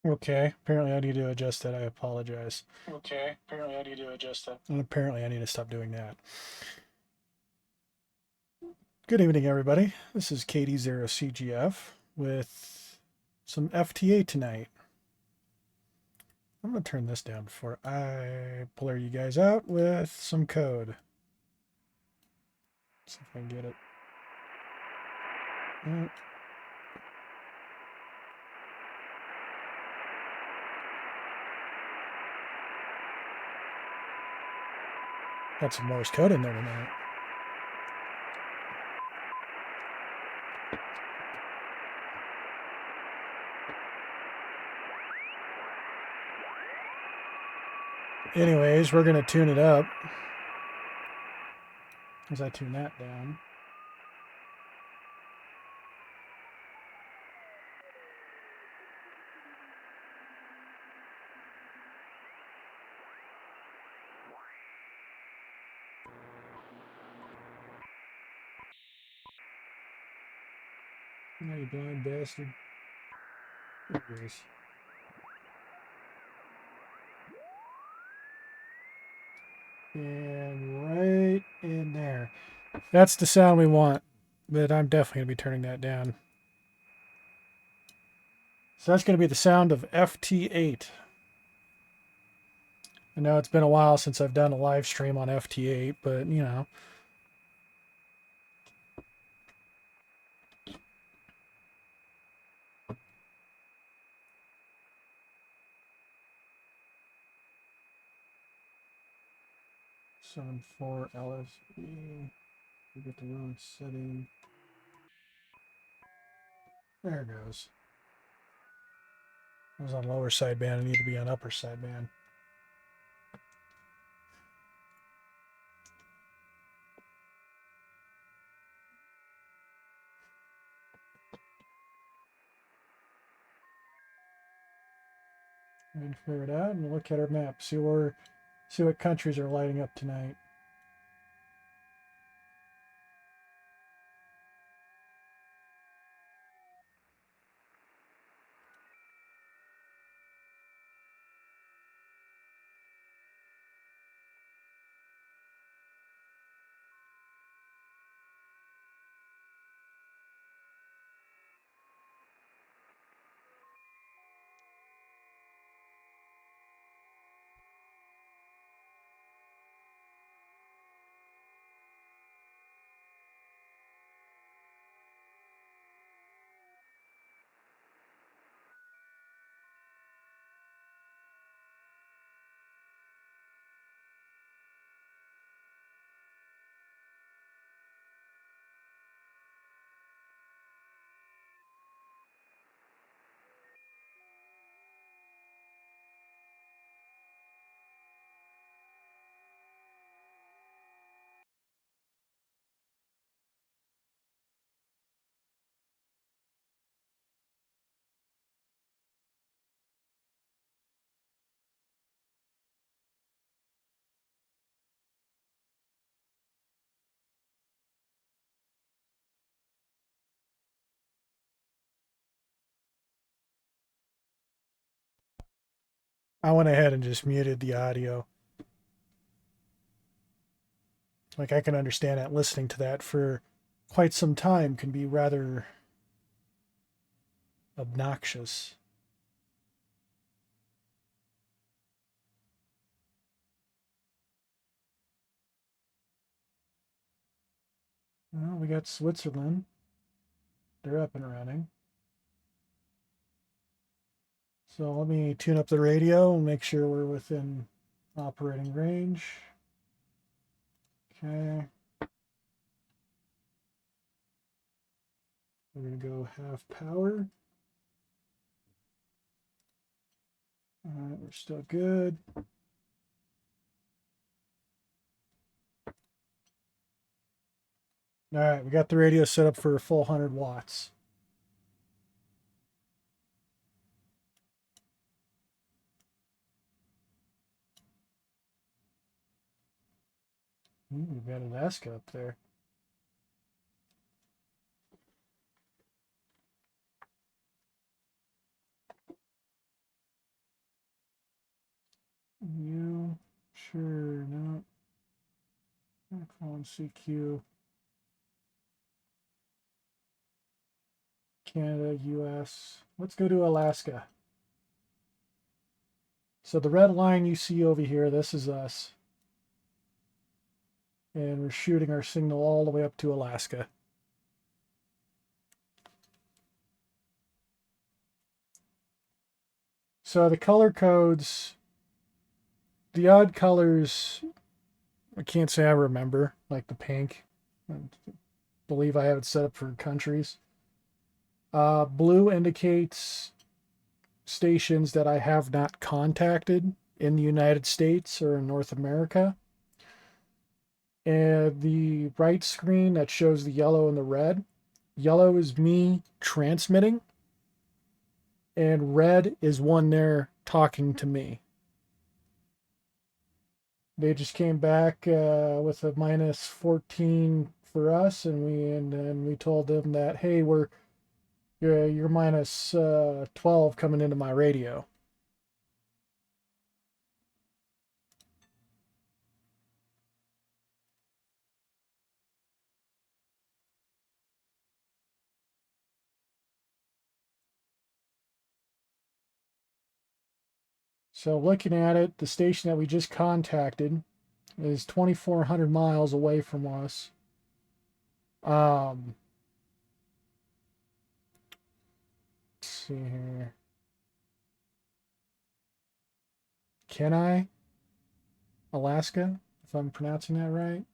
Okay, apparently I need to adjust that. I apologize. Okay, apparently I need to adjust that. And apparently I need to stop doing that. Good evening, everybody. This is KD0CGF with some FT-8 tonight. I'm going to turn this down before I blur you guys out with some code. Let's see if I can get it. Got some Morse code in there tonight. Anyways, we're going to tune it up. As I tune that down. Oh, you blind bastard. There it is. And right in there. That's the sound we want, but I'm definitely going to be turning that down. So that's going to be the sound of FT-8. I know it's been a while since I've done a live stream on FT-8, but you know. Summon 4 LSB. We get the wrong setting. There it goes. I was on lower sideband. I need to be on upper sideband. And clear it out and look at our map. See what countries are lighting up tonight. I went ahead and just muted the audio. Like, I can understand that listening to that for quite some time can be rather obnoxious. Well, we got Switzerland. They're up and running. So let me tune up the radio and make sure we're within operating range. Okay. We're going to go half power. All right, we're still good. All right, we got the radio set up for a full 100 watts. Ooh, we've got Alaska up there. You, sure, no. Phone CQ. Canada, US. Let's go to Alaska. So the red line you see over here, this is us. And we're shooting our signal all the way up to Alaska. So the color codes, the odd colors, I can't say I remember, like the pink. I believe I have it set up for countries. Blue indicates stations that I have not contacted in the United States or in North America. And the right screen that shows the yellow and the red. Yellow is me transmitting, and red is one there talking to me. They just came back with a minus 14 for us, and we told them that, hey, you're minus 12 coming into my radio. So looking at it, the station that we just contacted is 2,400 miles away from us. Let's see here. Kenai, Alaska, if I'm pronouncing that right.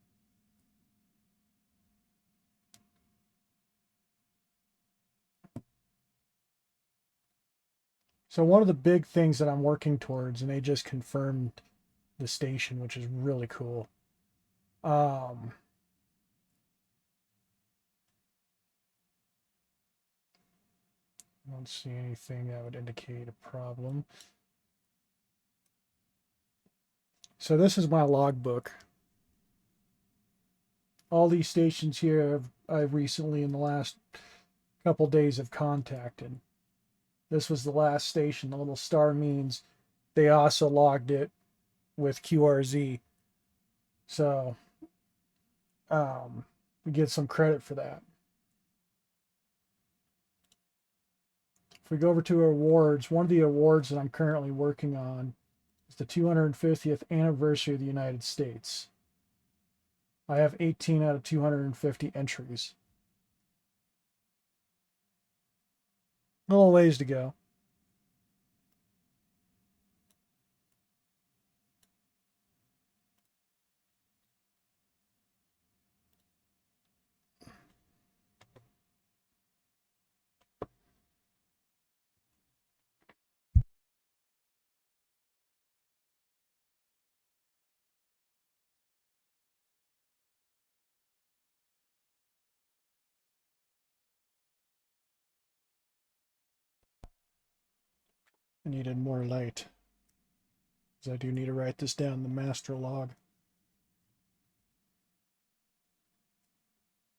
So one of the big things that I'm working towards, and they just confirmed the station, which is really cool. I don't see anything that would indicate a problem. So this is my logbook. All these stations here I've recently, in the last couple days, have contacted. This was the last station. The little star means they also logged it with QRZ. So we get some credit for that. If we go over to awards, one of the awards that I'm currently working on is the 250th anniversary of the United States. I have 18 out of 250 entries. A little ways to go. I needed more light, because I do need to write this down in the master log.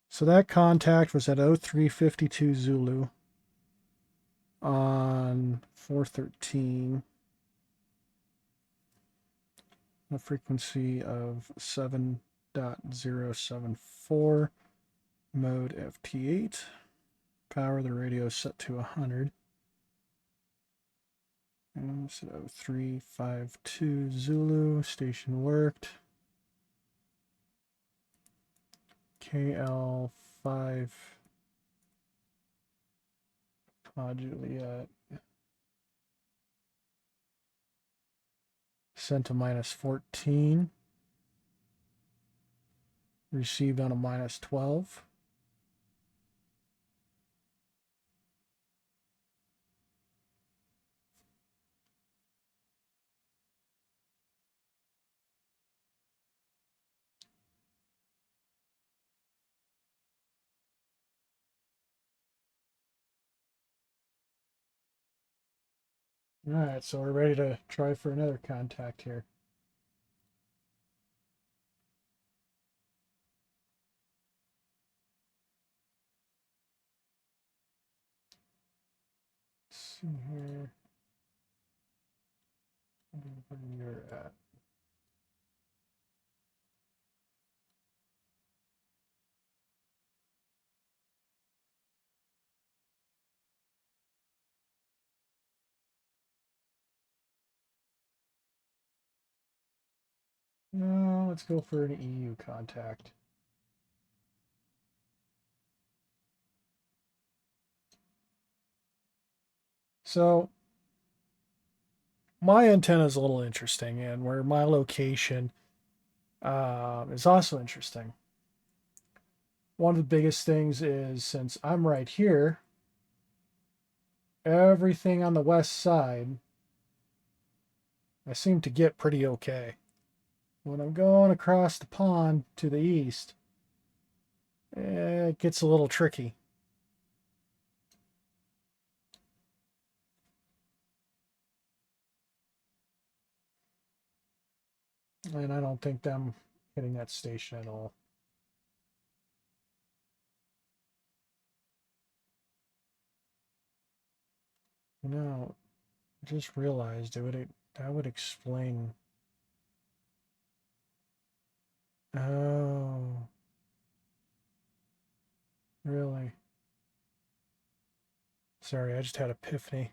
So that contact was at 0352 Zulu on 413, a frequency of 7.074, mode FT-8, power of the radio set to 100. And so 0352 Zulu, station worked. KL5 Juliet. Sent to minus 14. Received on a minus 12. Alright, so we're ready to try for another contact here. Let's see here. Where you're at. No, let's go for an EU contact. So my antenna is a little interesting, and where my location is also interesting. One of the biggest things is since I'm right here, everything on the west side I seem to get pretty okay. When I'm going across the pond to the east, it gets a little tricky. And I don't think them hitting that station at all. You know, I just realized that would explain. Oh, really? Sorry, I just had epiphany.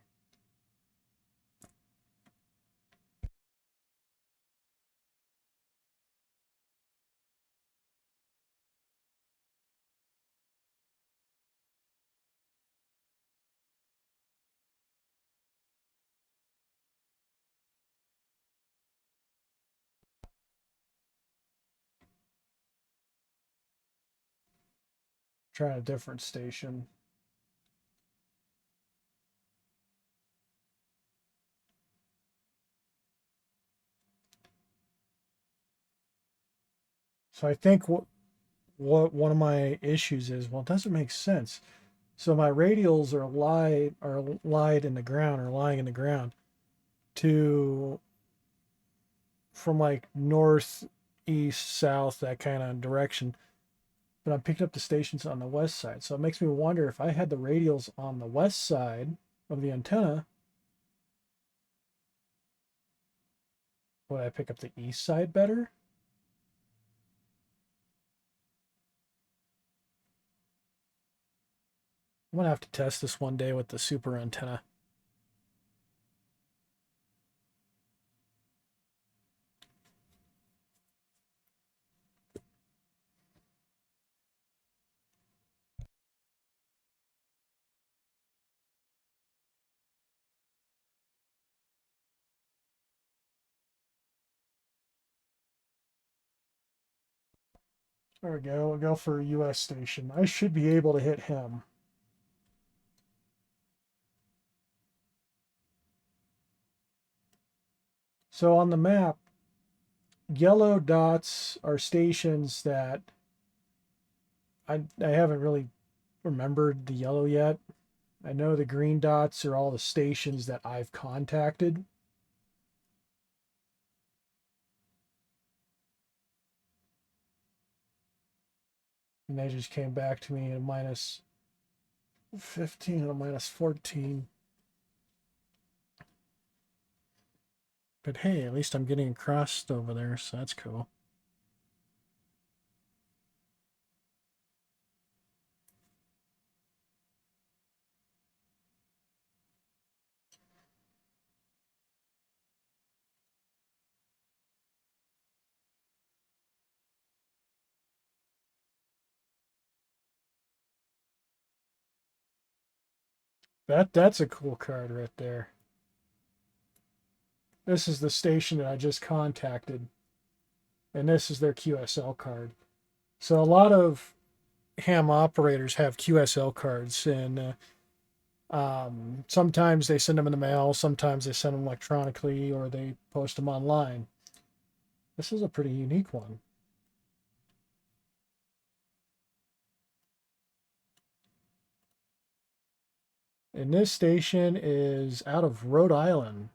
Try a different station. So I think what one of my issues is, well, it doesn't make sense. So my radials are lied in the ground or lying in the ground to from like north, east, south, that kind of direction. But I'm picking up the stations on the west side. So it makes me wonder if I had the radials on the west side of the antenna, would I pick up the east side better? I'm gonna have to test this one day with the super antenna. There we go. We'll go for a US station. I should be able to hit him. So on the map, yellow dots are stations that I haven't really remembered the yellow yet. I know the green dots are all the stations that I've contacted. And they just came back to me at minus 15 and a minus 14. But hey, at least I'm getting across over there, so that's cool. That's a cool card right there. This is the station that I just contacted, and this is their QSL card. So a lot of ham operators have QSL cards, and sometimes they send them in the mail, sometimes they send them electronically, or they post them online. This is a pretty unique one. And this station is out of Rhode Island.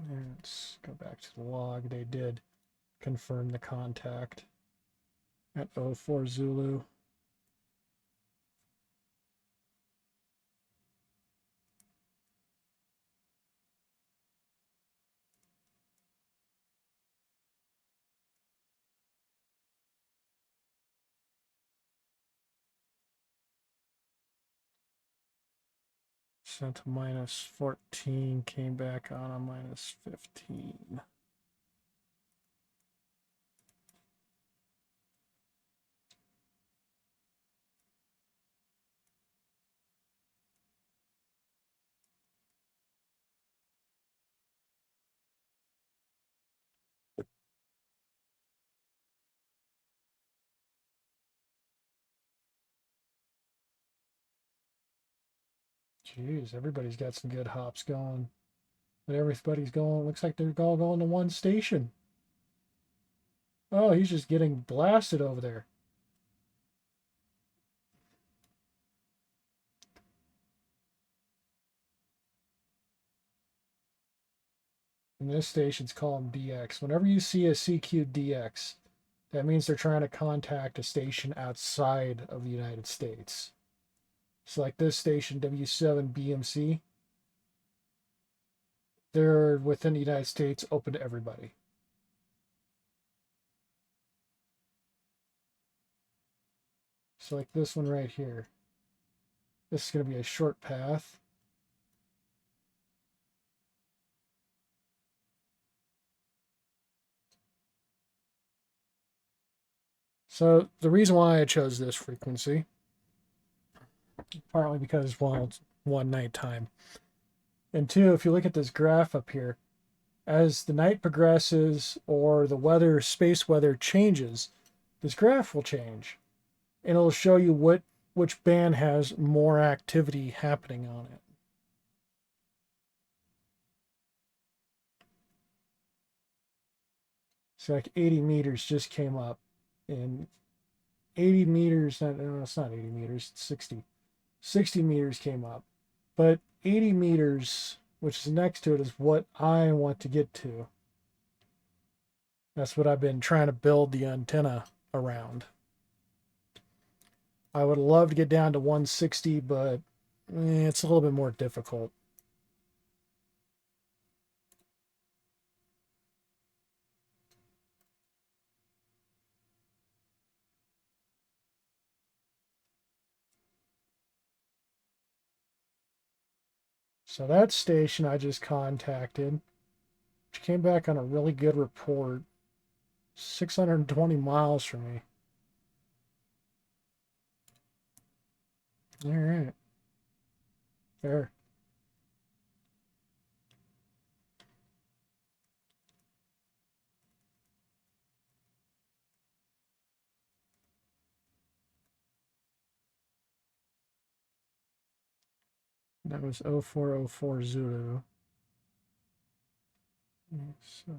Let's go back to the log. They did confirm the contact at 04 Zulu. Sent to -14, came back on a -15. Jeez, everybody's got some good hops going. But everybody's going, looks like they're all going to one station. Oh, he's just getting blasted over there. And this station's calling DX. Whenever you see a CQDX, that means they're trying to contact a station outside of the United States. So like this station, W7BMC, they're within the United States, open to everybody. So like this one right here. This is going to be a short path. So the reason why I chose this frequency, partly because, well, it's one nighttime. And two, if you look at this graph up here, as the night progresses or the weather, space weather changes, this graph will change. And it'll show you which band has more activity happening on it. So like 80 meters just came up, and 80 meters, no, it's not 80 meters, it's 60. 60 meters came up. But 80 meters, which is next to it, is what I want to get to. That's what I've been trying to build the antenna around. I would love to get down to 160, but it's a little bit more difficult. So that station I just contacted, which came back on a really good report, 620 miles from me. All right. Fair. That was 0404 Zulu. So,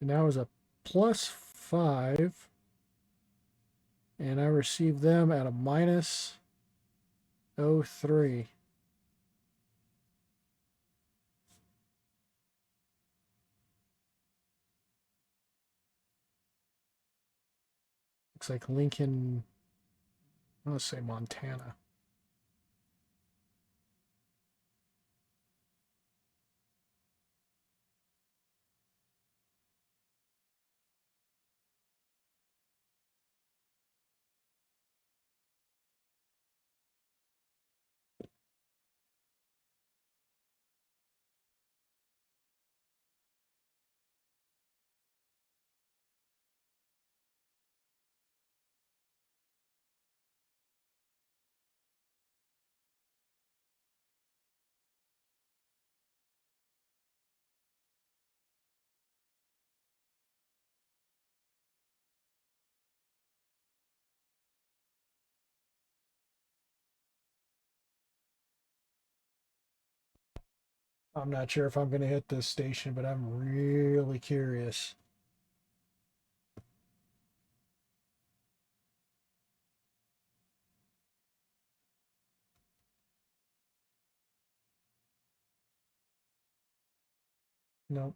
and that was a +5. And I received them at a -03. Looks like Lincoln, I want to say Montana. I'm not sure if I'm going to hit this station, but I'm really curious. Nope.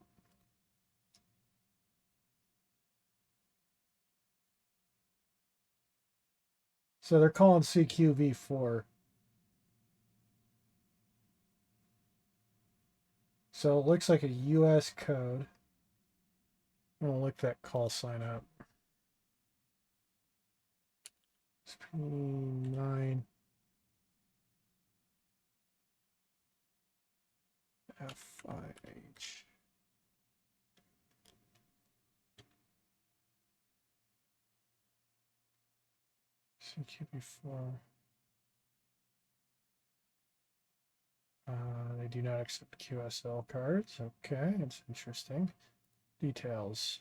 So they're calling CQV4. So it looks like a US code. I'm going to look that call sign up. It's P9 F5H. CQB4. They do not accept QSL cards. Okay, it's interesting. Details.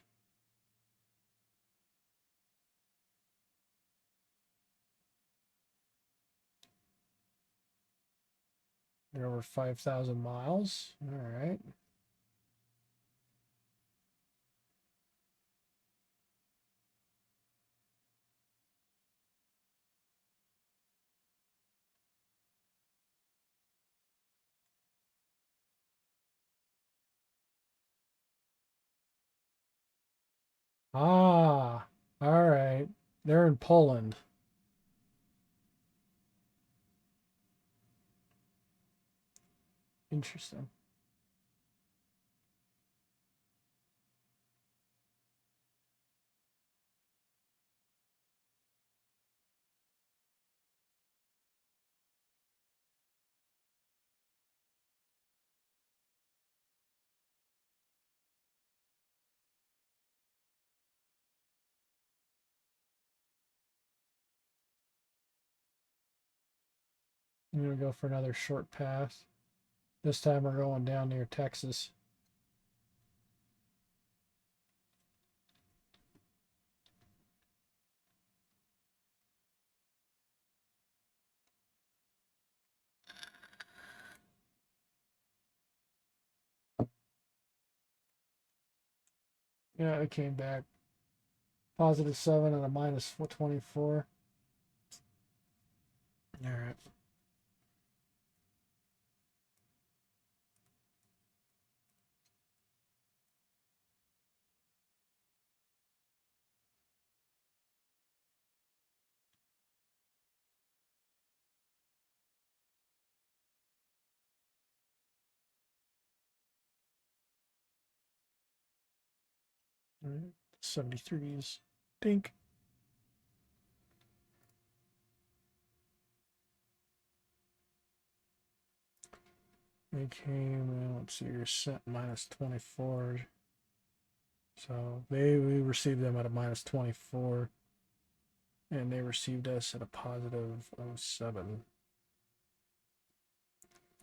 They're over 5,000 miles. All right. Ah, all right. They're in Poland. Interesting. I'm going to go for another short path. This time we're going down near Texas. Yeah, it came back. +7 and a -24. All right. All right. 73s. Dink. They came in, let's see, you're set -24. So we received them at a -24. And they received us at a +07.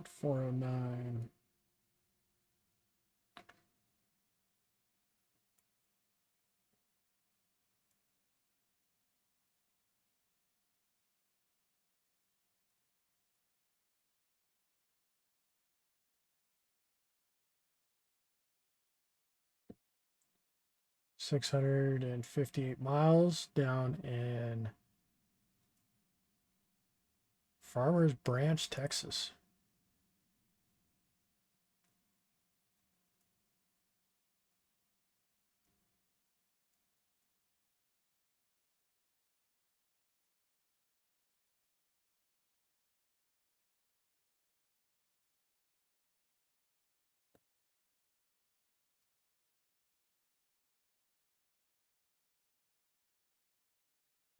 409. $658 miles down in Farmers Branch, Texas.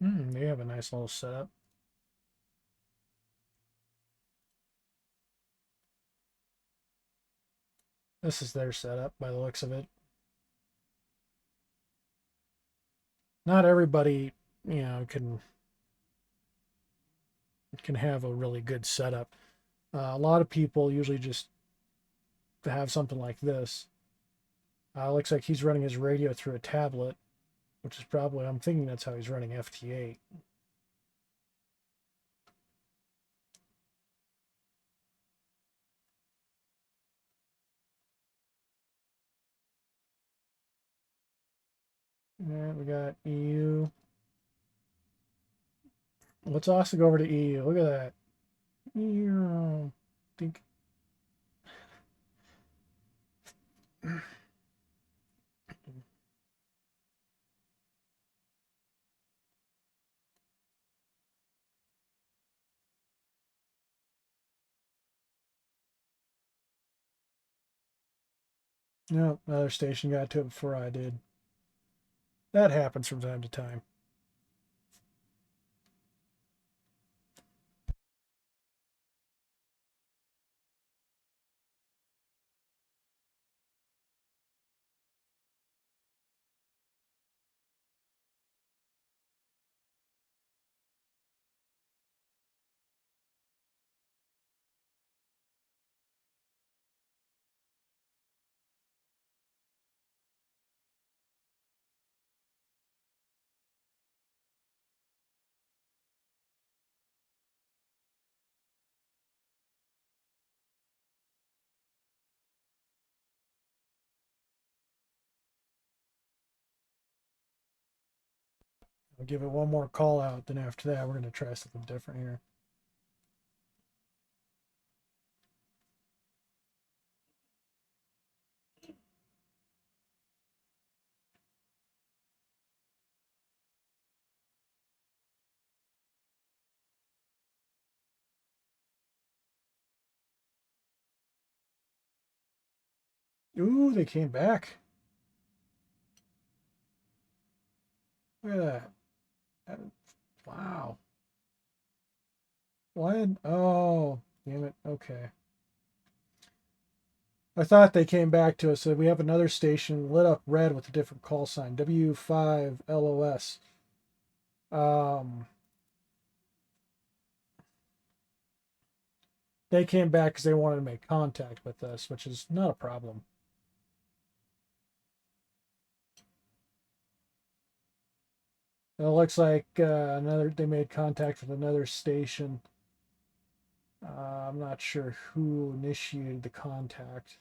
They have a nice little setup. This is their setup by the looks of it. Not everybody, can have a really good setup. A lot of people usually just have something like this. Looks like he's running his radio through a tablet, which is probably, I'm thinking that's how he's running FT-8. Yeah, we got EU. Let's also go over to EU. Look at that. EU. Think. No, another station got to it before I did. That happens from time to time. I'll give it one more call out. Then after that, we're going to try something different here. Ooh, they came back. Look at that. Wow. What? Oh, damn it. Okay. I thought they came back to us. So we have another station lit up red with a different call sign. W5LOS. Um, they came back because they wanted to make contact with us, which is not a problem. It looks like they made contact with another station. I'm not sure who initiated the contact.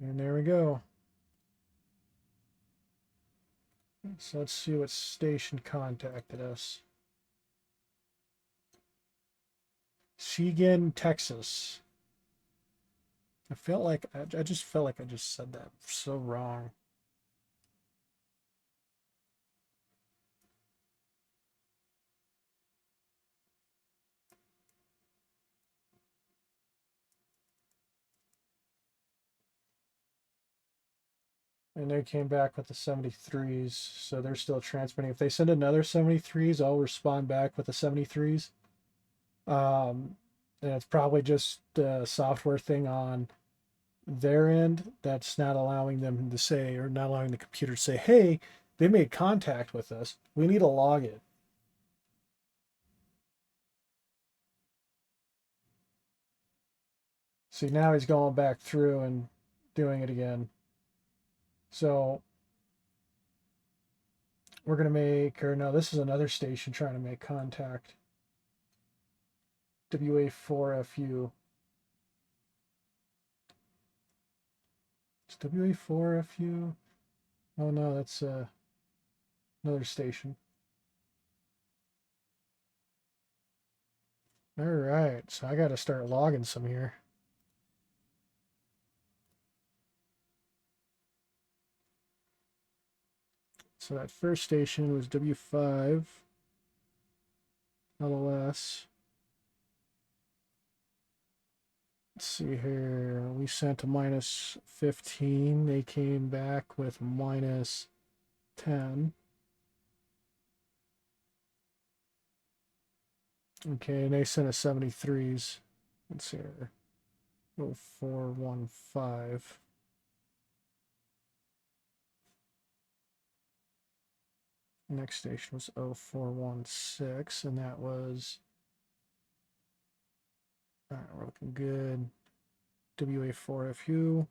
And there we go. So let's see what station contacted us. Seguin, Texas. I just felt like I just said that so wrong. And they came back with the 73s, so they're still transmitting. If they send another 73s, I'll respond back with the 73s. Um, and it's probably just a software thing on their end that's not allowing them to say, or not allowing the computer to say, hey, they made contact with us. We need to log it. See, now he's going back through and doing it again. So we're going to make, or no, this is another station trying to make contact. WA4FU. It's WA4FU. Oh no, that's another station. All right, so I got to start logging some here. So that first station was W5 LOS. Let's see here. We sent a -15. They came back with -10. Okay, and they sent us 73s. Let's see here. 0415. Next station was 0416, and that was All right, we're looking good. WA4FU.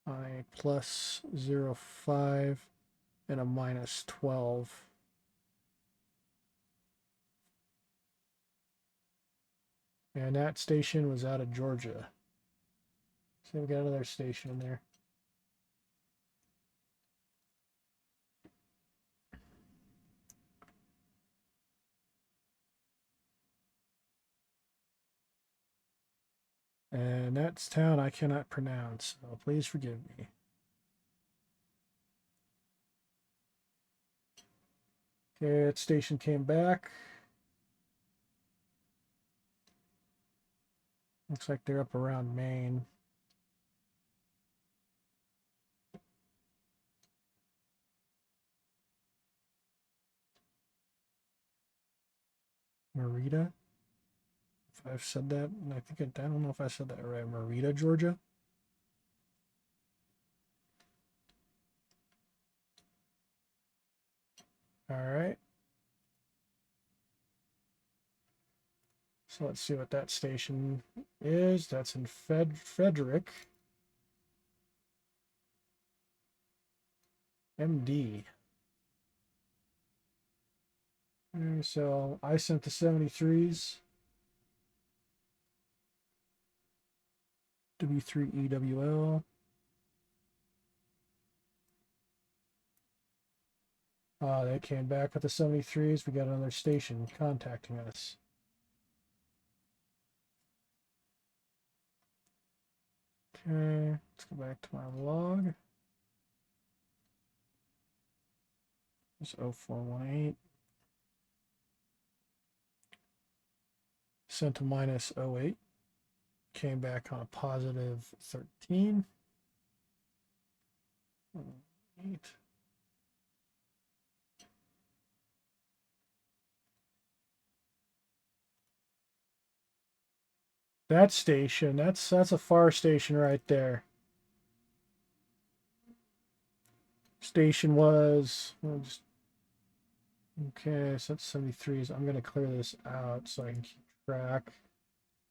I plus 0.5 and a minus 12. And that station was out of Georgia. So we got another station in there. And that's town I cannot pronounce, so please forgive me. Okay, that station came back. Looks like they're up around Maine. Merida. If I've said that, and I don't know if I said that right. Merida, Georgia. All right. So let's see what that station is. That's in Frederick. MD. So I sent the 73s. W3EWL. They came back with the 73s. We got another station contacting us. Okay, let's go back to my log. It's 0418. Sent a minus 08. Came back on a positive 13. 8. That station, that's a far station right there. Station was okay, so that's 73s. I'm gonna clear this out so I can keep track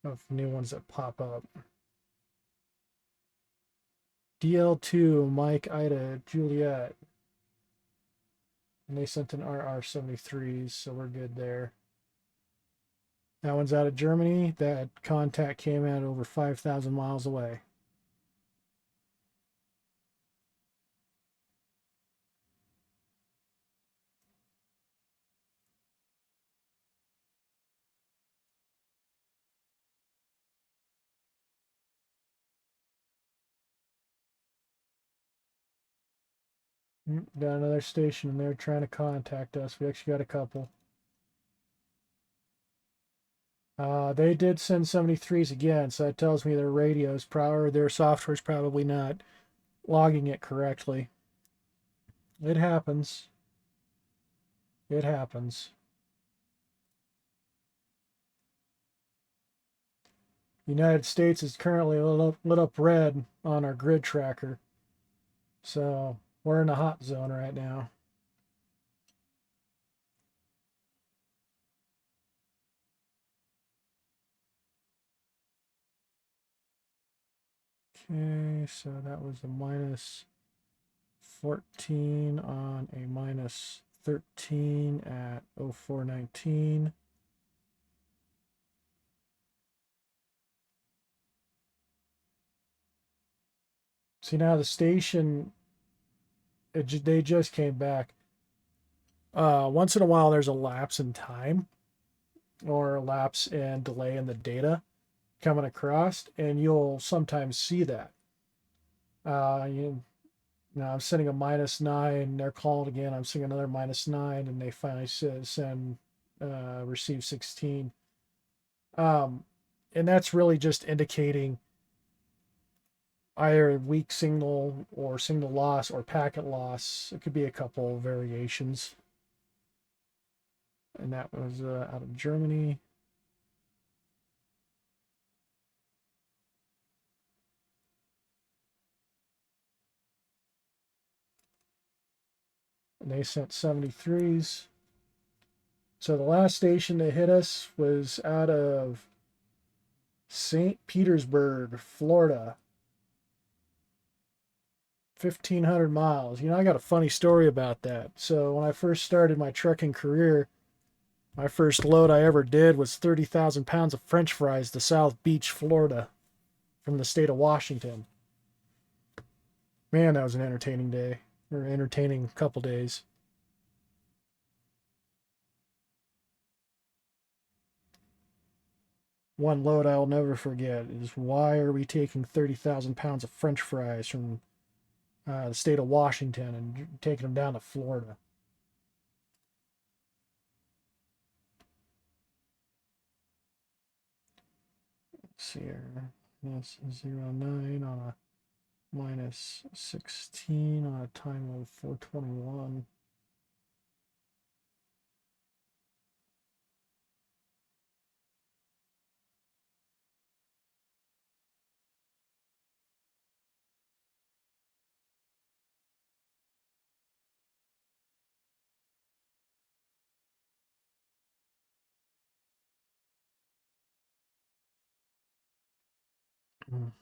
of new ones that pop up. DL2, Mike, Ida, Juliet. And they sent an RR73s, so we're good there. That one's out of Germany. That contact came out over 5,000 miles away. Got another station and they're trying to contact us. We actually got a couple. They did send 73s again, so that tells me their radio's probably, their software's probably not logging it correctly. It happens. It happens. The United States is currently lit up red on our grid tracker. So we're in a hot zone right now. Okay, so that was a minus 14 on a minus 13 at 0419. See, now the station, they just came back. Once in a while, there's a lapse in time or a lapse in delay in the data coming across, and you'll sometimes see that. Now I'm sending a -9. They're called again. I'm sending another -9, and they finally send receive 16. And that's really just indicating either weak signal or signal loss or packet loss. It could be a couple of variations. And that was out of Germany. And they sent 73s. So the last station that hit us was out of St. Petersburg, Florida. 1,500 miles. You know, I got a funny story about that. So when I first started my trucking career, my first load I ever did was 30,000 pounds of French fries to South Beach, Florida, from the state of Washington. Man, that was an entertaining day, or entertaining couple days. One load I'll never forget is why are we taking 30,000 pounds of French fries from the state of Washington and taking them down to Florida? Let's see here. That's 09 on a minus 16 on a time of 421. Mm.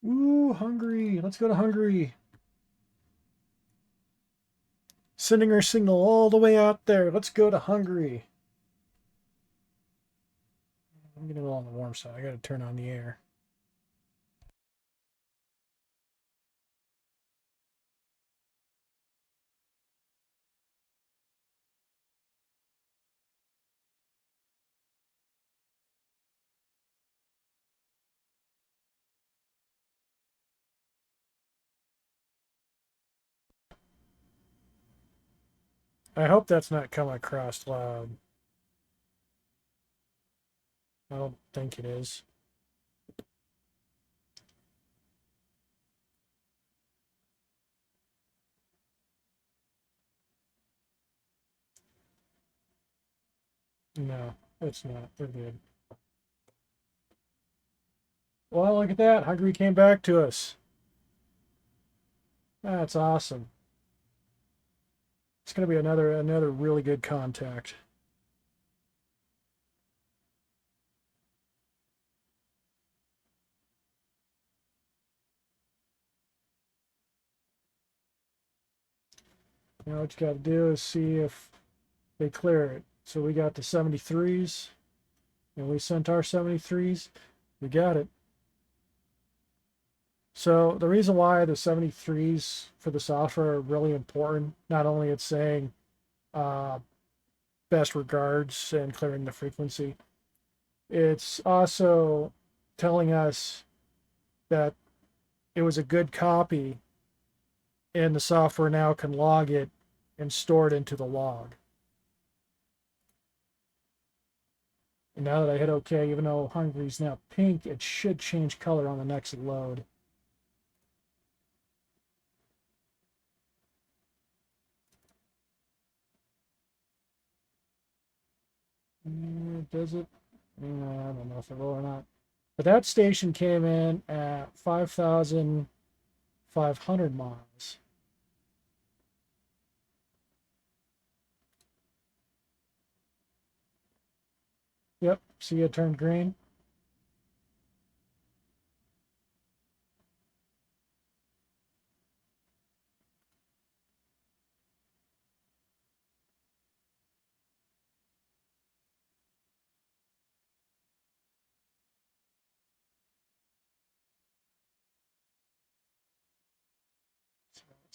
Ooh, Hungary. Let's go to Hungary. Sending our signal all the way out there. Let's go to Hungary. I'm getting a little on the warm side. I got to turn on the air. I hope that's not coming across loud. I don't think it is. No, it's not. We're good. Well, look at that. Hungary came back to us. That's awesome. It's going to be another really good contact. Now what you got to do is see if they clear it. So we got the 73s, and we sent our 73s. We got it. So the reason why the 73s for the software are really important, not only it's saying uh, best regards and clearing the frequency, it's also telling us that it was a good copy and the software now can log it and store it into the log. And now that I hit OK, even though Hungary's now pink, it should change color on the next load. Does it? I don't know if it will or not. But that station came in at 5,500 miles. Yep, see it turned green.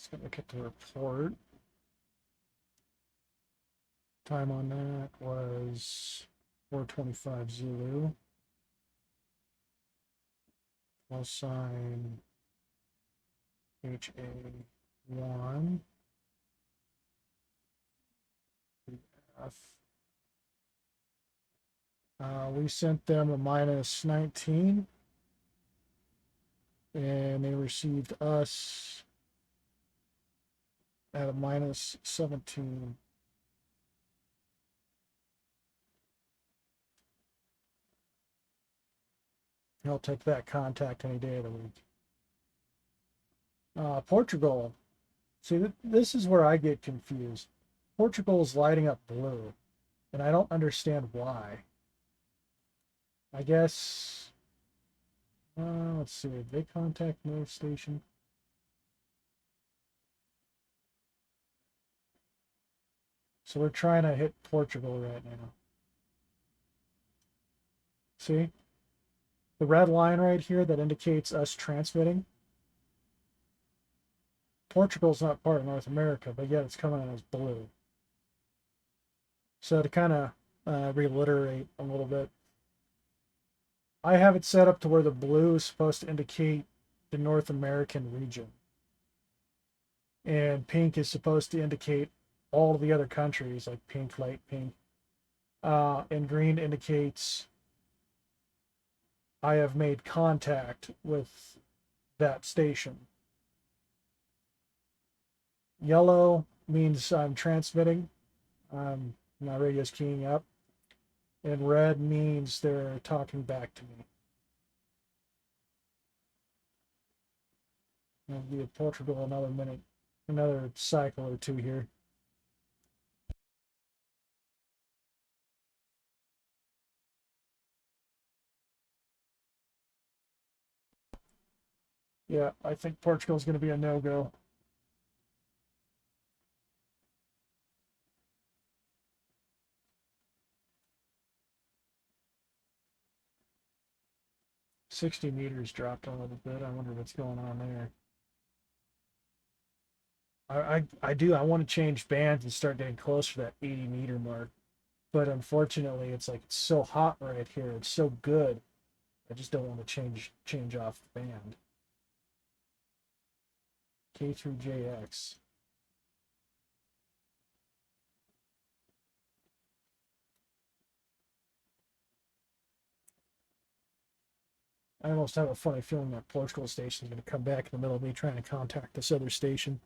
Let's go look at the report. Time on that was 4:25 Zulu. Call sign HA1. F. We sent them a -19, and they received us at a -17. I'll take that contact any day of the week. Portugal. See, this is where I get confused. Portugal is lighting up blue, and I don't understand why. I guess, let's see, did they contact North Station? So we're trying to hit Portugal right now. See? The red line right here that indicates us transmitting. Portugal's not part of North America, but yet it's coming in as blue. So to kind of reiterate a little bit, I have it set up to where the blue is supposed to indicate the North American region. And pink is supposed to indicate all the other countries, like pink, light pink. And green indicates I have made contact with that station. Yellow means I'm transmitting. My radio's keying up. And red means they're talking back to me. I'll be at Portugal another minute, another cycle or two here. Yeah, I think Portugal's going to be a no-go. $60 dropped a little bit. I wonder what's going on there. I do. I want to change bands and start getting closer to that 80-meter mark. But unfortunately, it's like it's so hot right here. It's so good. I just don't want to change off the band. K through JX. I almost have a funny feeling that Portugal station is going to come back in the middle of me trying to contact this other station.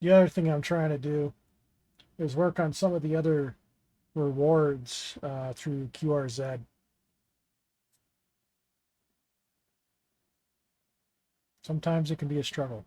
The other thing I'm trying to do is work on some of the other rewards through QRZ. Sometimes it can be a struggle.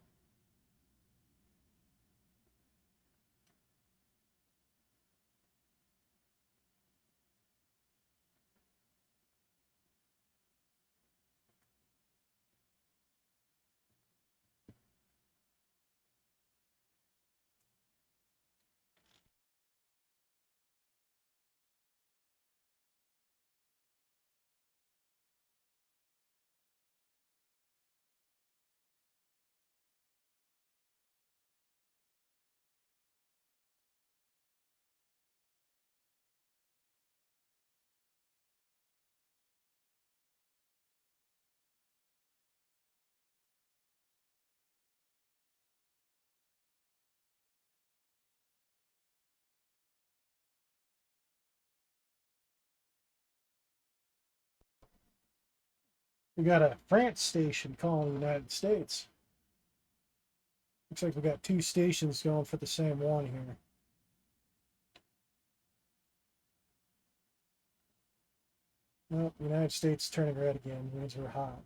We got a France station calling the United States. Looks like we got two stations going for the same one here. Nope, the United States turning red again means we're hot.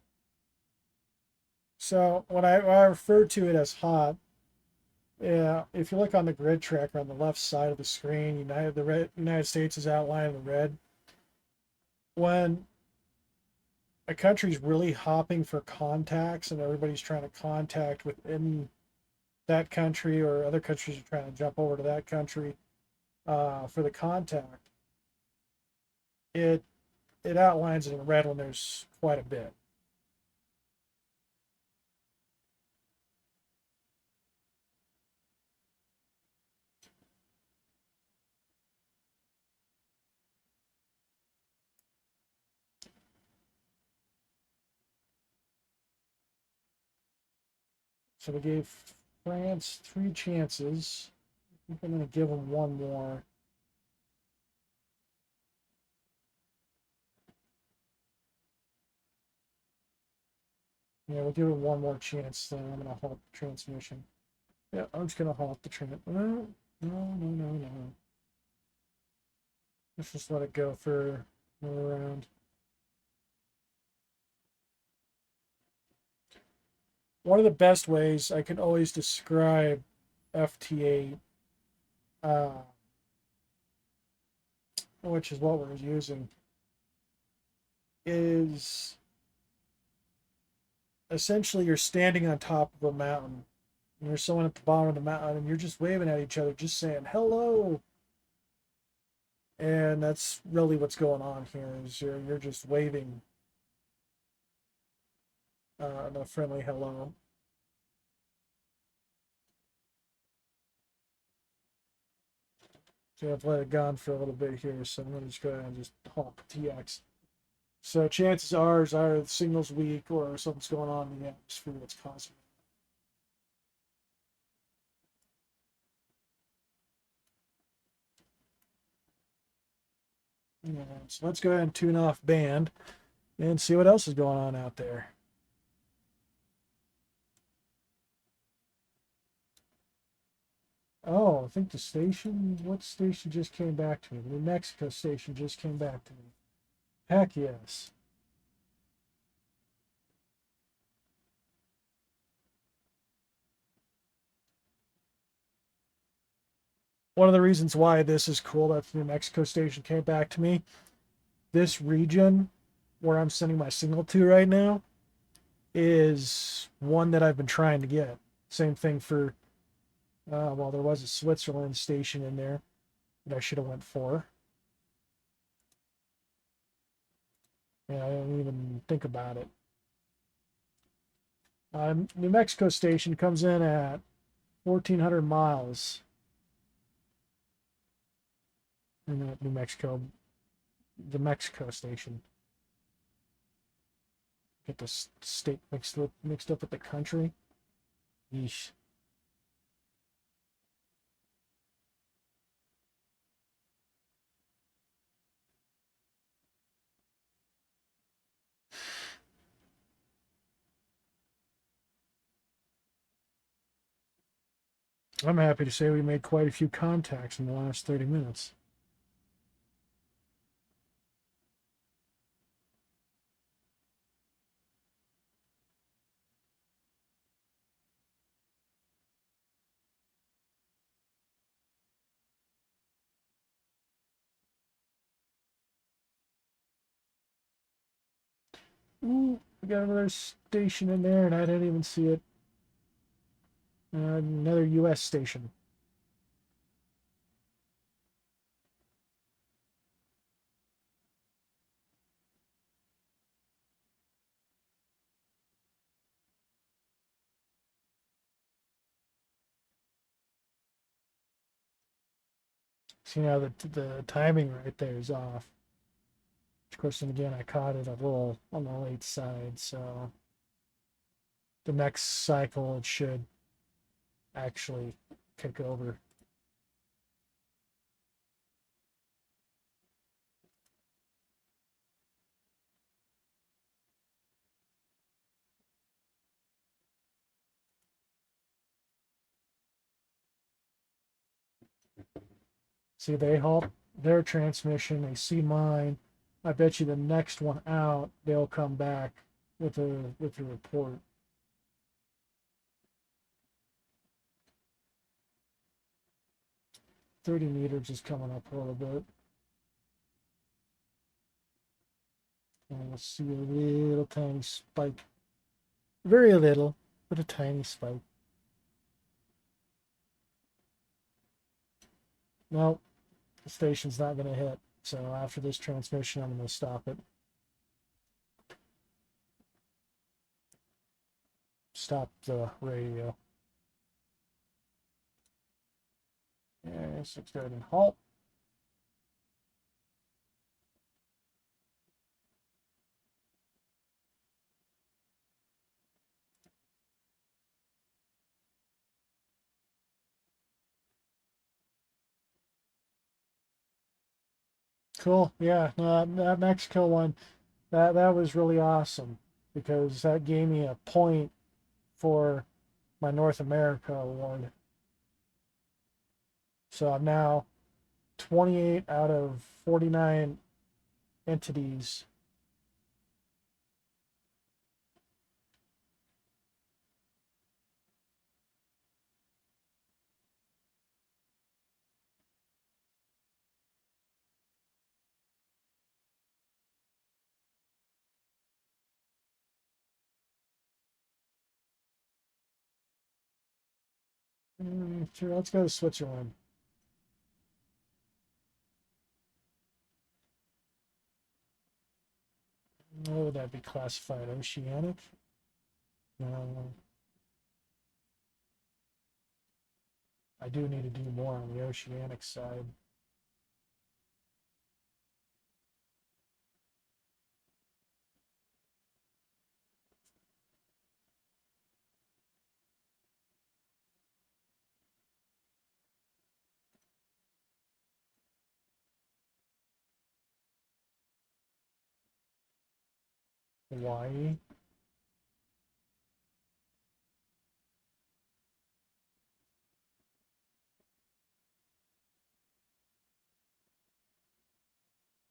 So when I refer to it as hot, yeah, if you look on the grid tracker on the left side of the screen, United States is outlined in red. When a country's really hopping for contacts and everybody's trying to contact within that country, or other countries are trying to jump over to that country for the contact, it it outlines it in red when there's quite a bit. So we gave France 3 chances. I think I'm going to give them one more. Yeah, we'll give it one more chance. Then I'm going to halt the transmission. Yeah, I'm just going to halt the train. No, no, no, no, no. Let's just let it go for another round. One of the best ways I can always describe FT-8, which is what we're using, is essentially you're standing on top of a mountain and there's someone at the bottom of the mountain and you're just waving at each other, just saying hello. And that's really what's going on here is you're just waving a friendly hello. So I've let it go for a little bit here, so I'm going to just go ahead and just halt the TX. So chances are either the signal's weak or something's going on in the atmosphere that's causing it. And so let's go ahead and tune off band and see what else is going on out there. Oh, I think the station, what station just came back to me? The New Mexico station just came back to me. Heck yes. One of the reasons why this is cool that the New Mexico station came back to me, this region where I'm sending my signal to right now is one that I've been trying to get. Same thing for, well, there was a Switzerland station in there that I should have went for. Yeah, I didn't even think about it. New Mexico station comes in at 1,400 miles in New Mexico, the Mexico station. Get the state mixed up with the country. Yeesh. I'm happy to say we made quite a few contacts in the last 30 minutes. Ooh, we got another station in there, and I didn't even see it. Another U.S. station. See now the timing right there is off. Of course, and again, I caught it a little on the late side, so the next cycle it should actually kick over. See, they halt their transmission, they see mine. I bet you the next one out, they'll come back with a report. 30 meters is coming up a little bit. And we'll see a little tiny spike. Very little, but a tiny spike. No, the station's not going to hit. So after this transmission, I'm going to stop it. Stop the radio. Yes, let's go ahead and halt. Cool. Yeah, no, that Mexico one, that was really awesome because that gave me a point for my North America award. So I'm now 28 out of 49 entities. Sure, let's go to Switzerland. What would that be classified? Oceanic? No, I do need to do more on the oceanic side. Hawaii.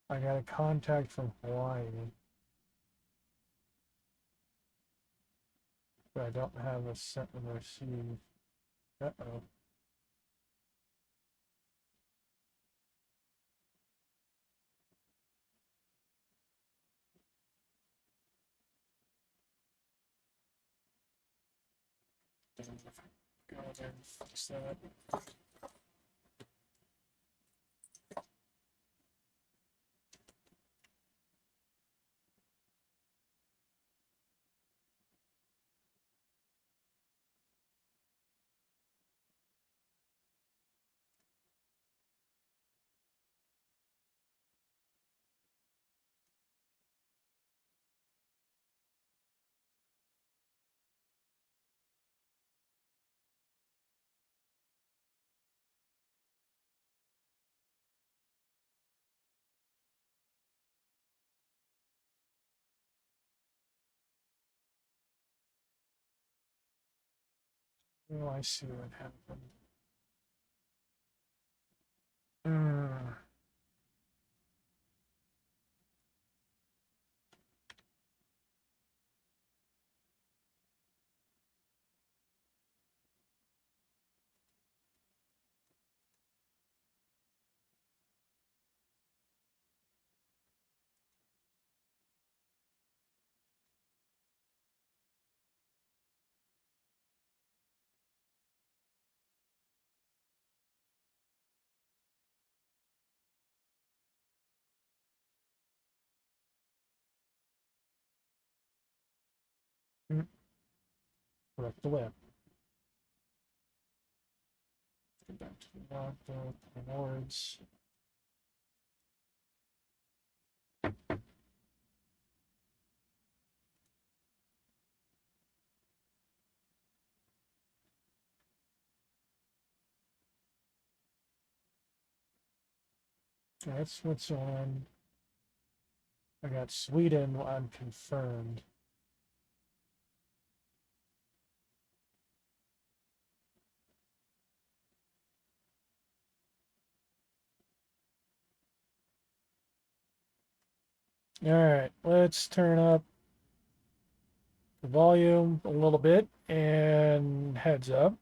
I got a contact from Hawaii, but I don't have a sent and receive. Uh-oh. Go there and fix that. Oh, I see what happened. Mm. Mm. Correct the whip. Get back to the logbook, rewards. That's what's on. I got Sweden unconfirmed. All right, let's turn up the volume a little bit and heads up.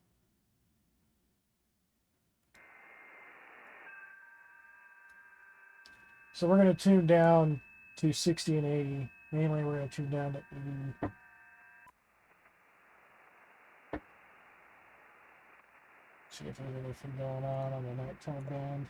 So we're going to tune down to 60 and 80. Mainly we're going to tune down to 80. See if there's anything going on the nighttime band.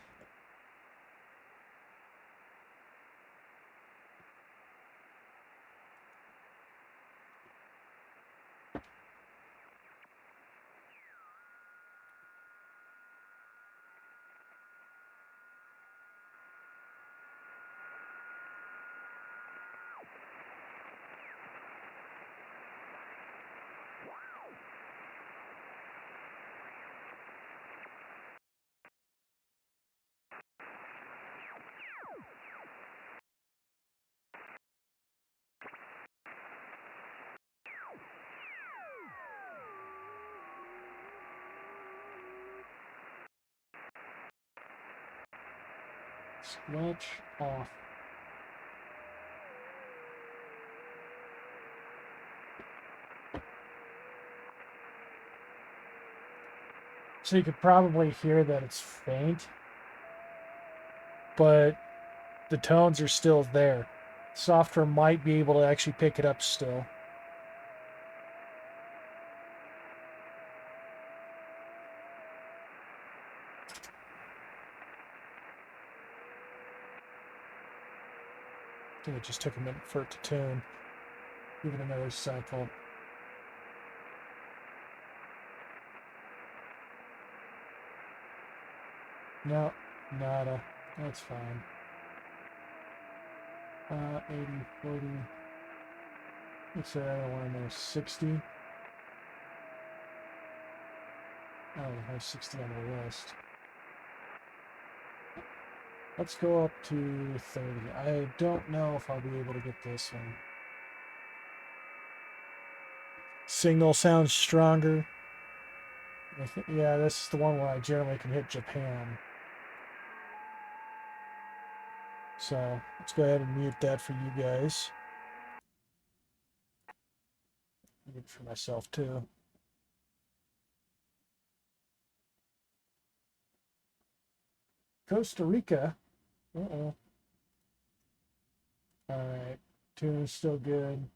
Switch off. So you could probably hear that it's faint, but the tones are still there. Software might be able to actually pick it up still. I think it just took a minute for it to tune. Give it another cycle. No, nada. That's fine. 80, 40. Let's say I don't want to know 60. I don't have 60 on the list. Let's go up to 30. I don't know if I'll be able to get this one. Signal sounds stronger. Yeah, this is the one where I generally can hit Japan. So let's go ahead and mute that for you guys. Mute for myself too. Costa Rica. Uh-oh. All right. Tune's still good.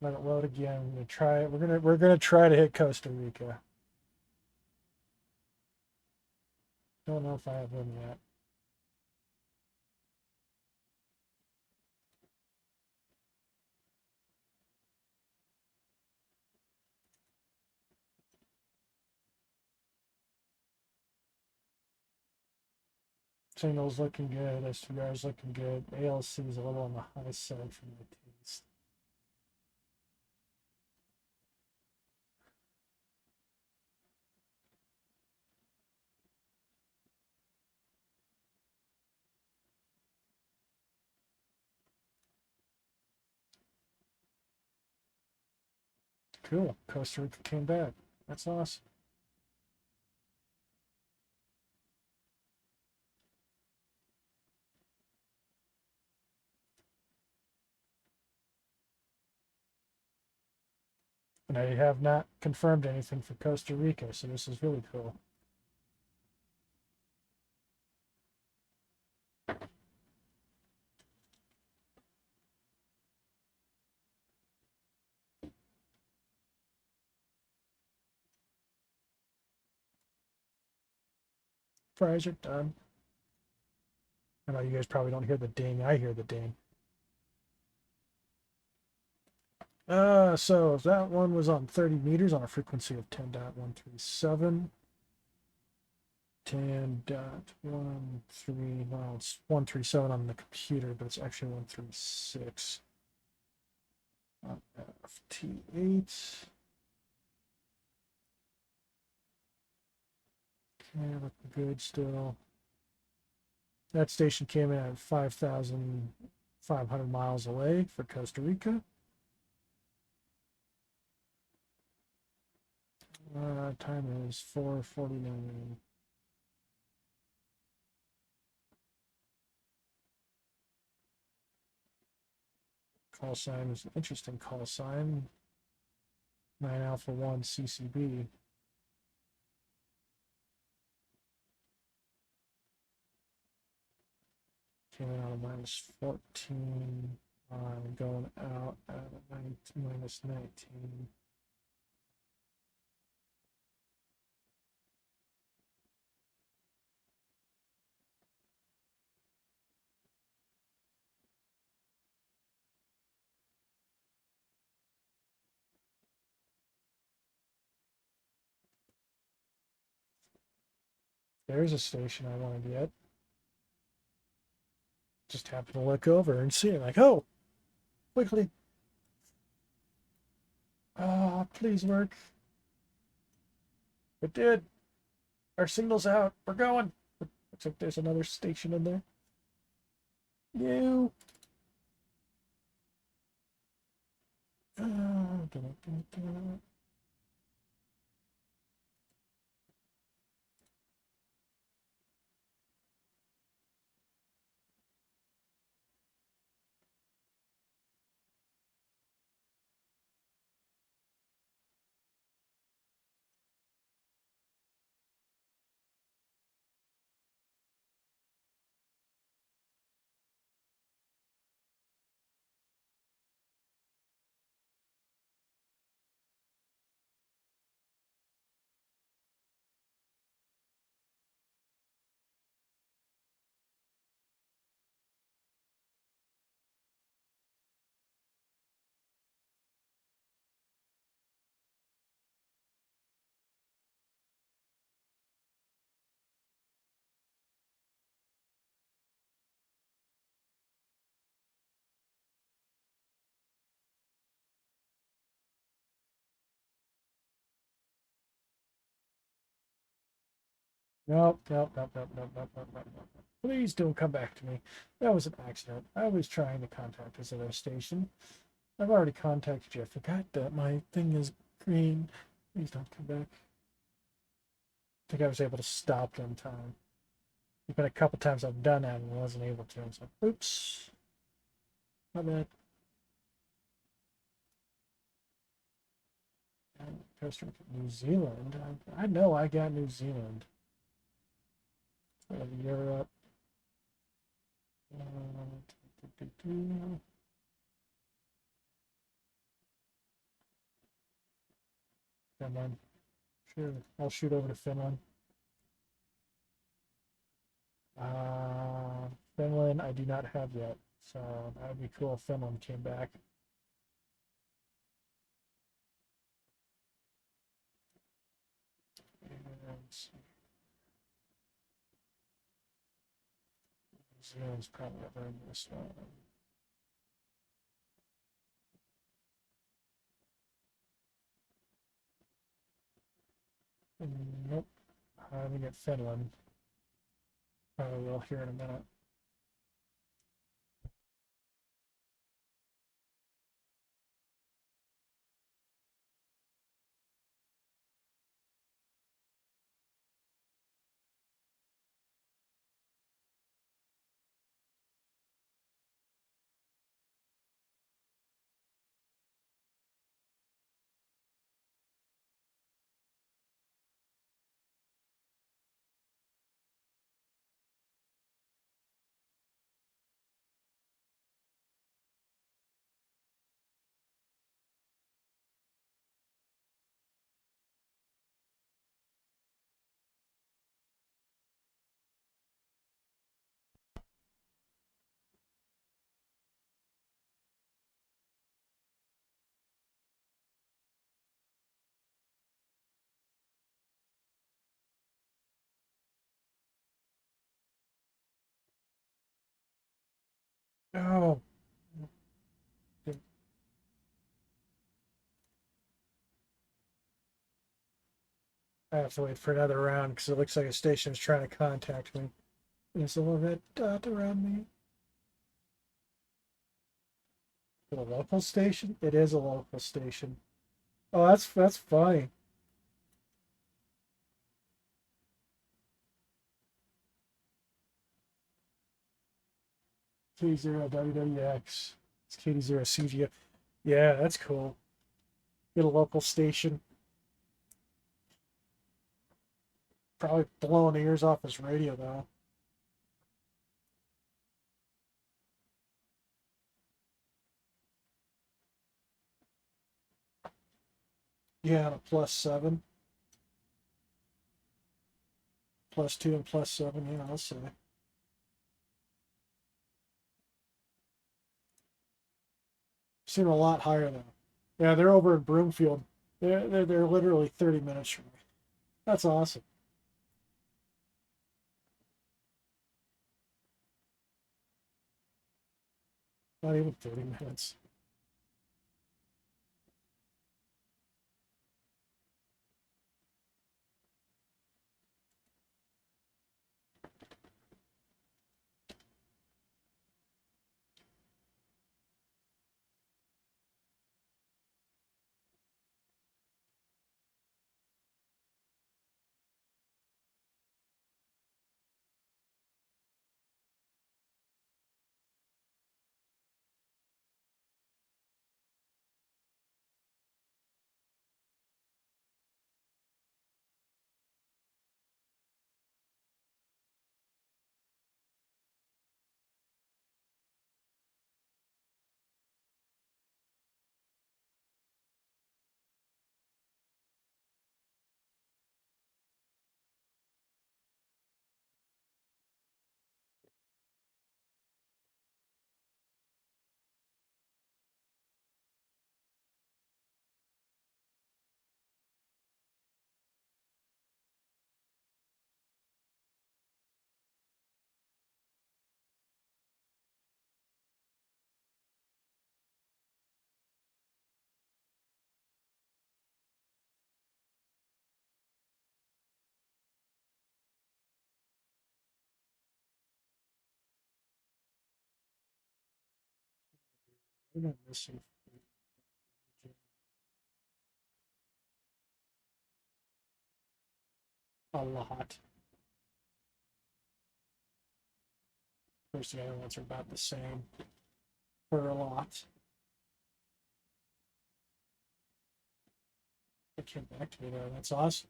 Let it load again. I'm gonna try it. We're gonna try to hit Costa Rica. Don't know if I have one yet. Signal's looking good. SDR's looking good. ALC is a little on the high side for my taste. Cool. Costa Rica came back. That's awesome. And I have not confirmed anything for Costa Rica, so this is really cool. Fries are done. I know you guys probably don't hear the ding. I hear the ding. So that one was on 30 meters on a frequency of 10.137. 10.13, well, it's 137 on the computer, but it's actually 136 on FT-8. Okay, looking good still. That station came in at 5,500 miles away for Costa Rica. Time is 4:49. Call sign is an interesting call sign. 9 Alpha 1 CCB. Came in out of -14. Going out at -19. There's a station I want to get. Just happened to look over and see it. Like, oh, quickly. Ah, please work. It did. Our signal's out. We're going. Looks like there's another station in there. No. Nope, nope, nope, nope, nope, nope, nope, nope, nope. Please don't come back to me. That was an accident. I was trying to contact this other station. I've already contacted you. I forgot that my thing is green. Please don't come back. I think I was able to stop in time. There's been a couple times I've done that and wasn't able to. So, oops. My bad. Costa Rica, New Zealand. I know I got New Zealand. Europe. Finland. Sure, I'll shoot over to Finland. Finland, I do not have yet, so that would be cool if Finland came back. And New Zealand's probably over in this one. Nope. I'm gonna get Finland. Probably will here in a minute. Oh, I have to wait for another round because it looks like a station is trying to contact me. There's a little red dot around me. Is it a local station? It is a local station. Oh, that's funny. K0 WWX. It's KD0 CGF. Yeah, that's cool. Get a local station. Probably blowing the ears off his radio though. Yeah, and a +7. +2 and +7, yeah, I'll say. Seem a lot higher though. Yeah, they're over in Broomfield. They're literally 30 minutes from me. That's awesome. Not even 30 minutes. What am I missing? A lot. First, the other ones are about the same for a lot. It came back to me though. That's awesome.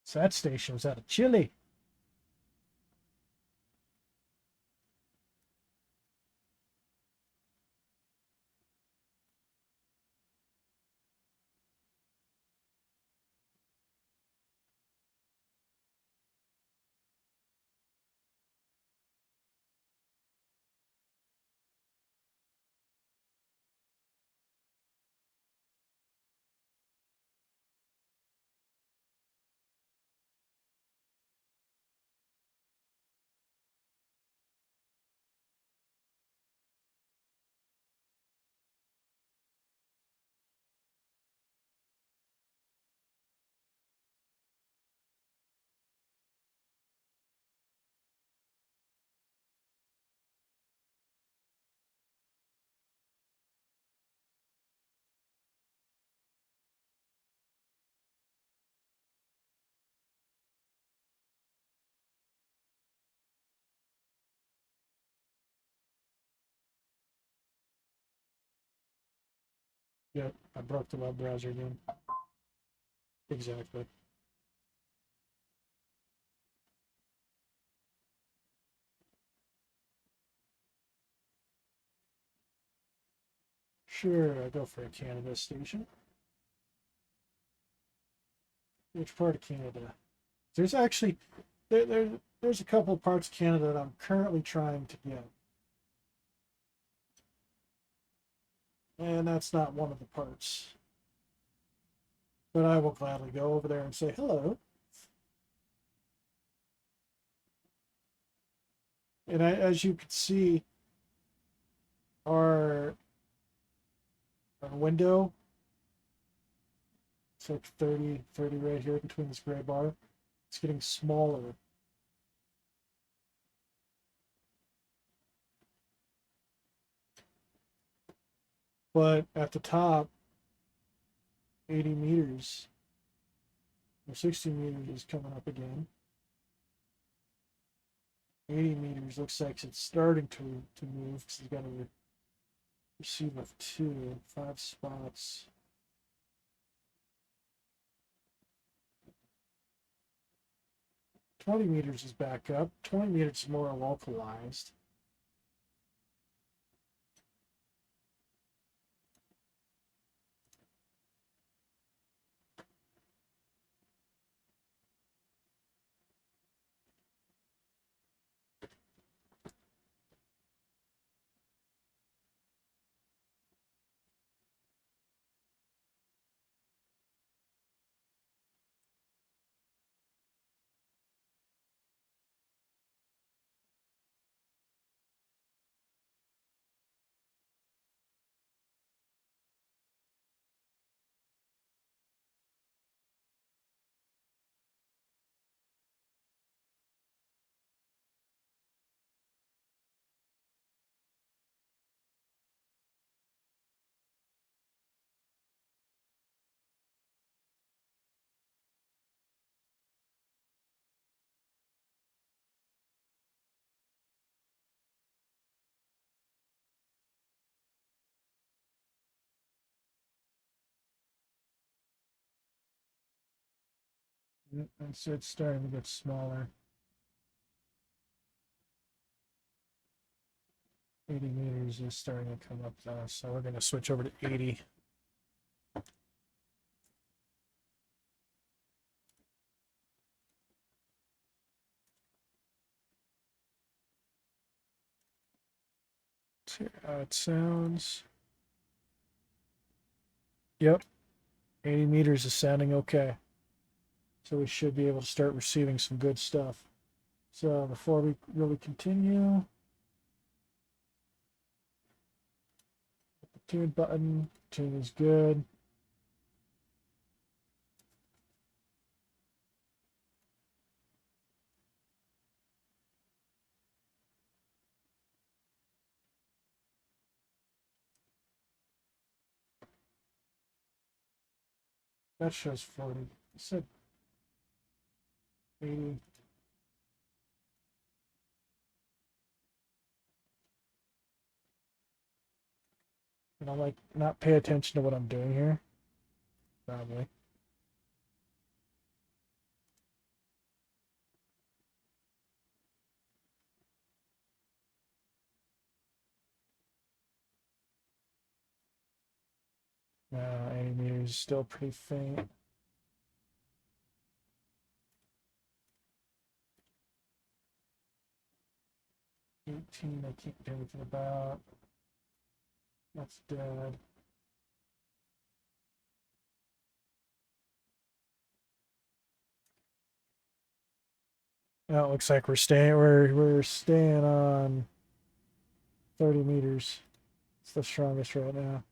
So that station was out of Chile. Yep, I broke the web browser again. Exactly. Sure, I'll go for a Canada station. Which part of Canada? There's actually there's a couple of parts of Canada that I'm currently trying to get. And that's not one of the parts. But I will gladly go over there and say hello. And as you can see, our, our window, it's like 30 right here between this gray bar. It's getting smaller. But at the top, 80 meters or 60 meters is coming up again. 80 meters looks like it's starting to move because it's got a receive of 5 spots. Twenty meters is back up. 20 meters is more localized. And so it's starting to get smaller. 80 meters is starting to come up now, so we're going to switch over to 80. See how it sounds. Yep, 80 meters is sounding okay. So we should be able to start receiving some good stuff. So before we really continue, the tune button, tune is good. That shows 40. I said 80. And I'll like not pay attention to what I'm doing here. Probably. No, 80 meters is still pretty faint. 18, I can't do anything about. That's dead. Now it looks like we're staying on 30 meters. It's the strongest right now.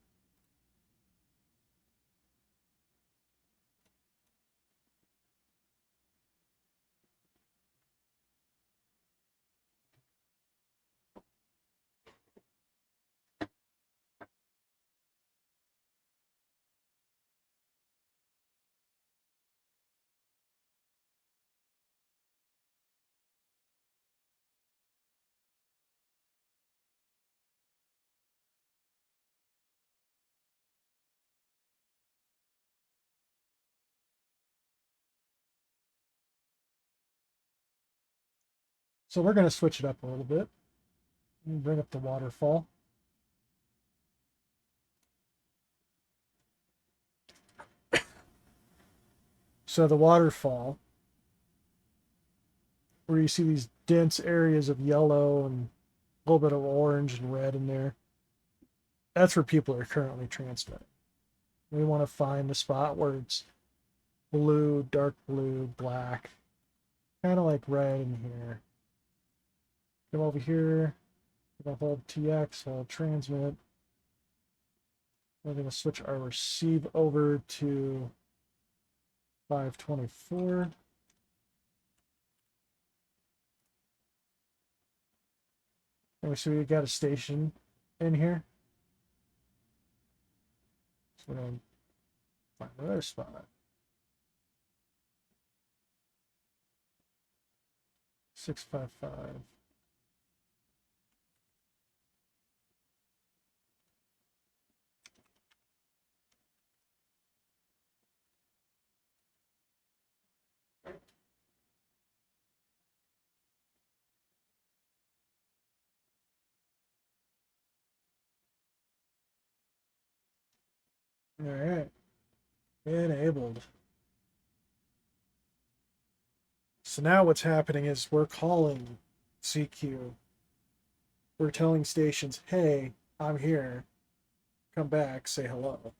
So we're going to switch it up a little bit. Bring up the waterfall. So the waterfall, where you see these dense areas of yellow and a little bit of orange and red in there, that's where people are currently transmitting. We want to find the spot where it's blue, dark blue, black, kind of like red in here. Come over here, I'm gonna hold TX, hold transmit. We're gonna switch our receive over to 524. And we see we got a station in here. So we're gonna find another spot. 655. All right, enabled. So now what's happening is we're calling CQ. We're telling stations, hey, I'm here. Come back, say hello.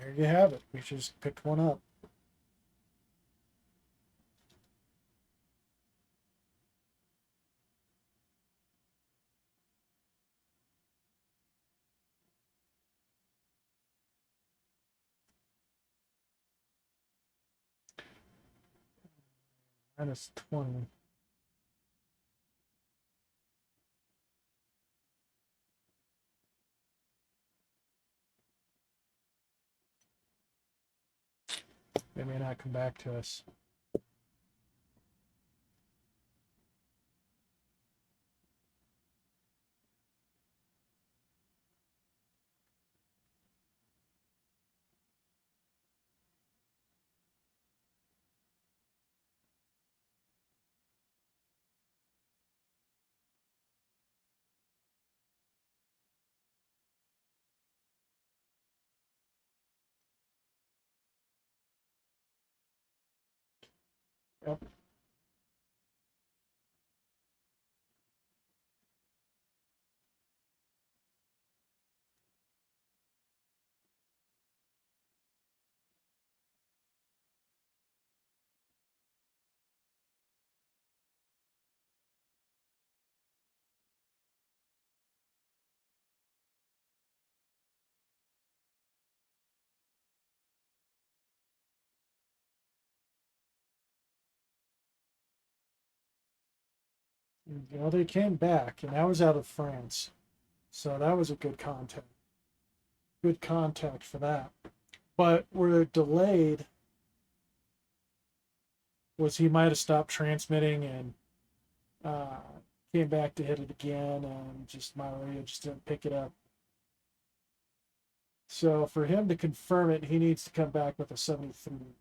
There you have it. We just picked one up. -20. They may not come back to us. Yep. Well, they came back, and that was out of France. So that was a good contact. Good contact for that. But where it delayed was he might have stopped transmitting and uh, came back to hit it again, and just my radio just didn't pick it up. So for him to confirm it, he needs to come back with a 73.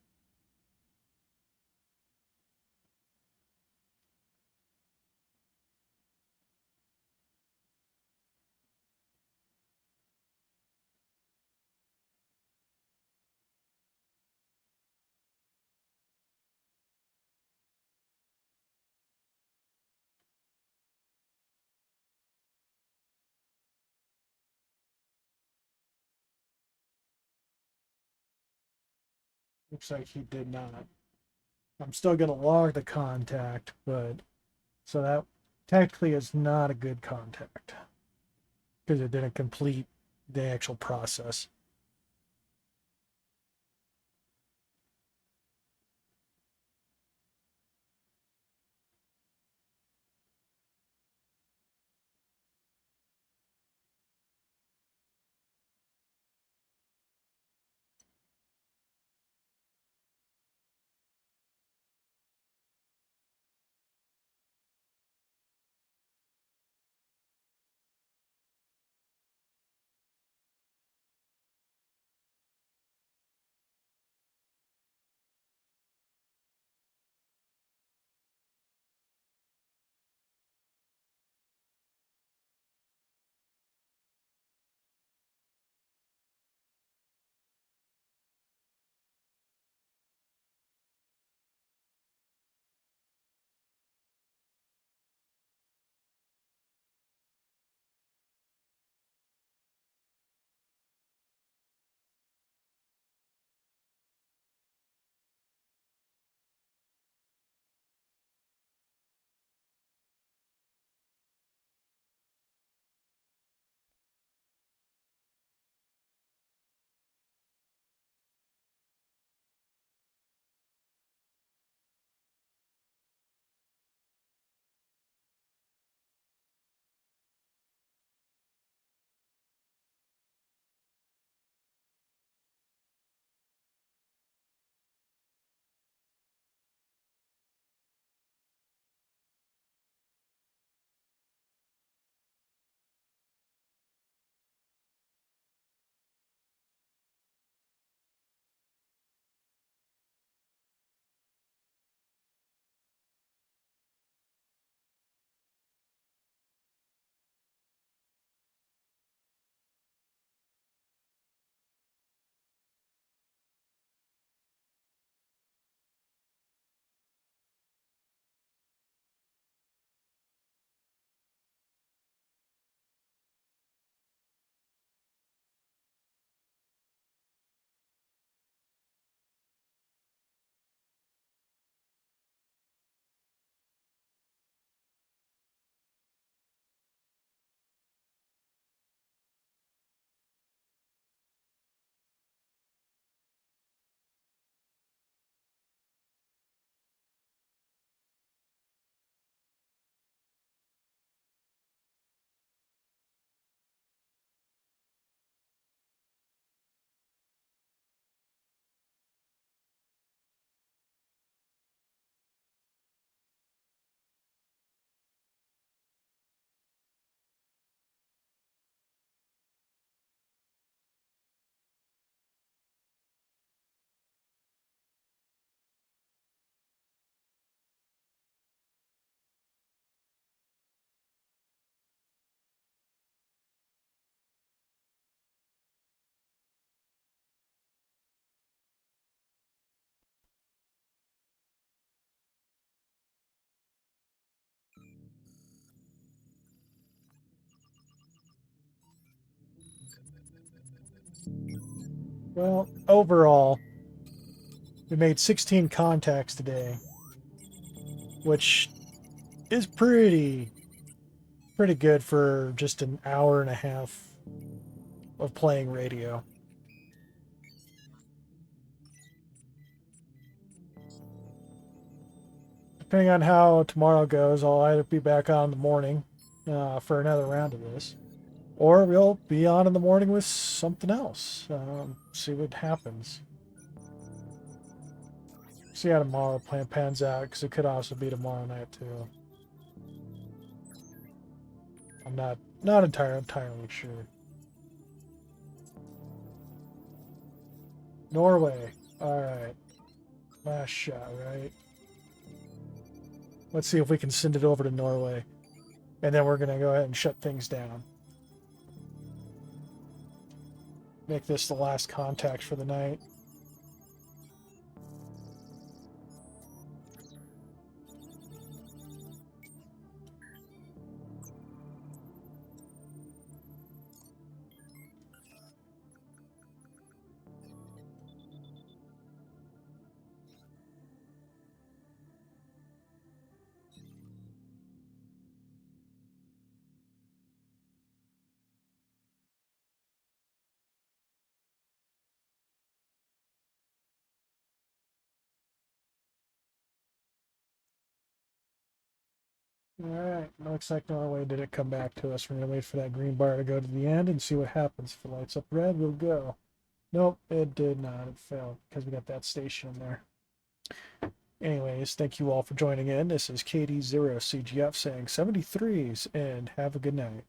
Looks like he did not. I'm still going to log the contact, but so that technically is not a good contact because it didn't complete the actual process. Well, overall, we made 16 contacts today, which is pretty good for just an hour and a half of playing radio. Depending on how tomorrow goes, I'll either be back on in the morning for another round of this, or we'll be on in the morning with something else. See what happens. See how tomorrow plan pans out, because it could also be tomorrow night too. I'm not entirely sure. Norway. All right, last shot, right? Let's see if we can send it over to Norway, and then we're gonna go ahead and shut things down. Make this the last contact for the night. Alright, looks like Norway didn't come back to us. We're gonna wait for that green bar to go to the end and see what happens. If it lights up red, we'll go. Nope, it did not. It failed because we got that station in there. Anyways, thank you all for joining in. This is KD0CGF saying 73s and have a good night.